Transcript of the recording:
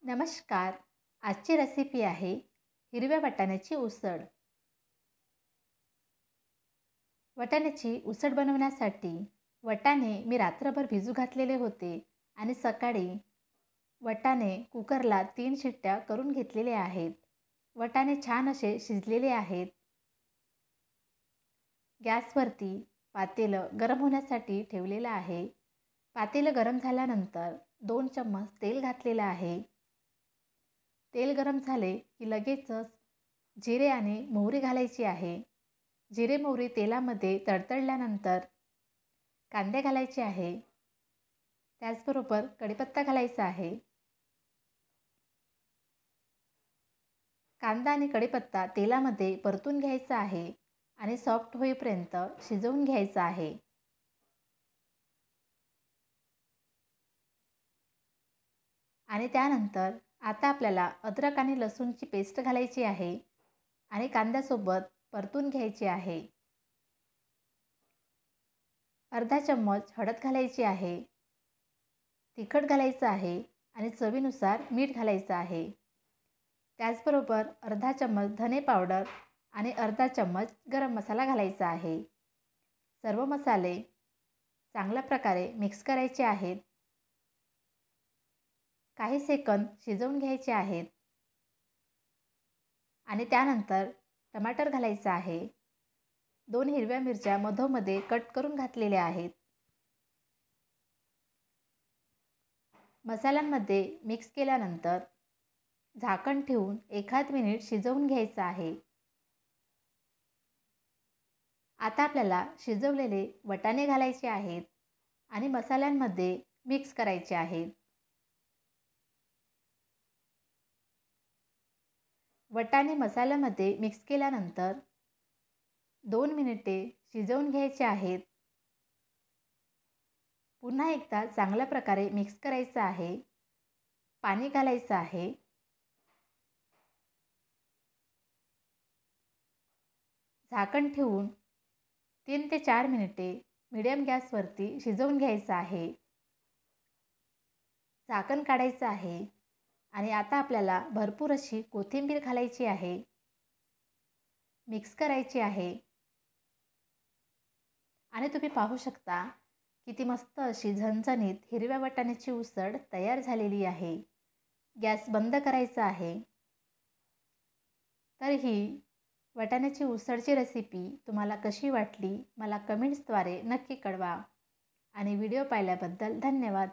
नमस्कार. आजची रेसिपी आहे हिरव्या वाटाण्याची उसळ. वाटाण्याची उसळ बनवण्यासाठी वाटाणे मी रात्रभर भिजू घातलेले होते आणि सकाळी वाटाणे कुकरला 3 शिट्ट्या करून घेतलेले आहेत. वाटाणे छान असे शिजलेले आहेत. गॅसवरती पातेलं गरम होण्यासाठी ठेवलेलं आहे. पातेलं गरम झाल्यानंतर 2 चम्मच तेल घातलेलं आहे. तेल गरम झाले की लगेचच जिरे आणि मोहरी घालायची आहे. जिरे मोहरी तेलामध्ये तडतडल्यानंतर कांदे घालायचे आहे. त्याचबरोबर कढीपत्ता घालायचा आहे. कांदा आणि कढीपत्ता तेलामध्ये परतून घ्यायचा आहे आणि सॉफ्ट होईपर्यंत शिजवून घ्यायचा आहे. आणि त्यानंतर आता आपल्याला अद्रक आणि लसूणची पेस्ट घालायची आहे आणि कांद्यासोबत परतून घ्यायची आहे. अर्धा चम्मच हळद घालायची आहे. तिखट घालायचं आहे आणि चवीनुसार मीठ घालायचं आहे. त्याचबरोबर अर्धा चम्मच धने पावडर आणि अर्धा चम्मच गरम मसाला घालायचा आहे. सर्व मसाले चांगल्या प्रकारे मिक्स करायचे आहेत. काही सेकंद शिजवून घ्यायचे आहेत आणि त्यानंतर टमाटर घालायचा आहे. 2 हिरव्या मिरच्या मधोमध्ये कट करून घातलेल्या आहेत. मसाल्यांमध्ये मिक्स केल्यानंतर झाकण ठेवून 1 मिनिट शिजवून घ्यायचं आहे. आता आपल्याला शिजवलेले वाटाणे घालायचे आहेत आणि मसाल्यांमध्ये मिक्स करायचे आहेत. वाटाणे मसाल्यामध्ये मिक्स केल्यानंतर 2 मिनिटे शिजवून घ्यायचे आहेत. पुन्हा एकदा चांगल्या प्रकारे मिक्स करायचं आहे. पाणी घालायचं आहे. झाकण ठेवून 3 ते 4 मिनिटे मीडियम गॅसवरती शिजवून घ्यायचं आहे. झाकण काढायचं आहे आणि आता आपल्याला भरपूर अशी कोथिंबीर घालायची आहे. मिक्स करायची आहे आणि तुम्ही पाहू शकता किती मस्त अशी झणझणीत हिरव्या वाटाण्याची उसळ तयार झालेली आहे. गॅस बंद करायचा आहे. तर ही वाटाण्याची उसळची रेसिपी तुम्हाला कशी वाटली मला कमेंट्सद्वारे नक्की कळवा आणि व्हिडिओ पाहिल्याबद्दल धन्यवाद.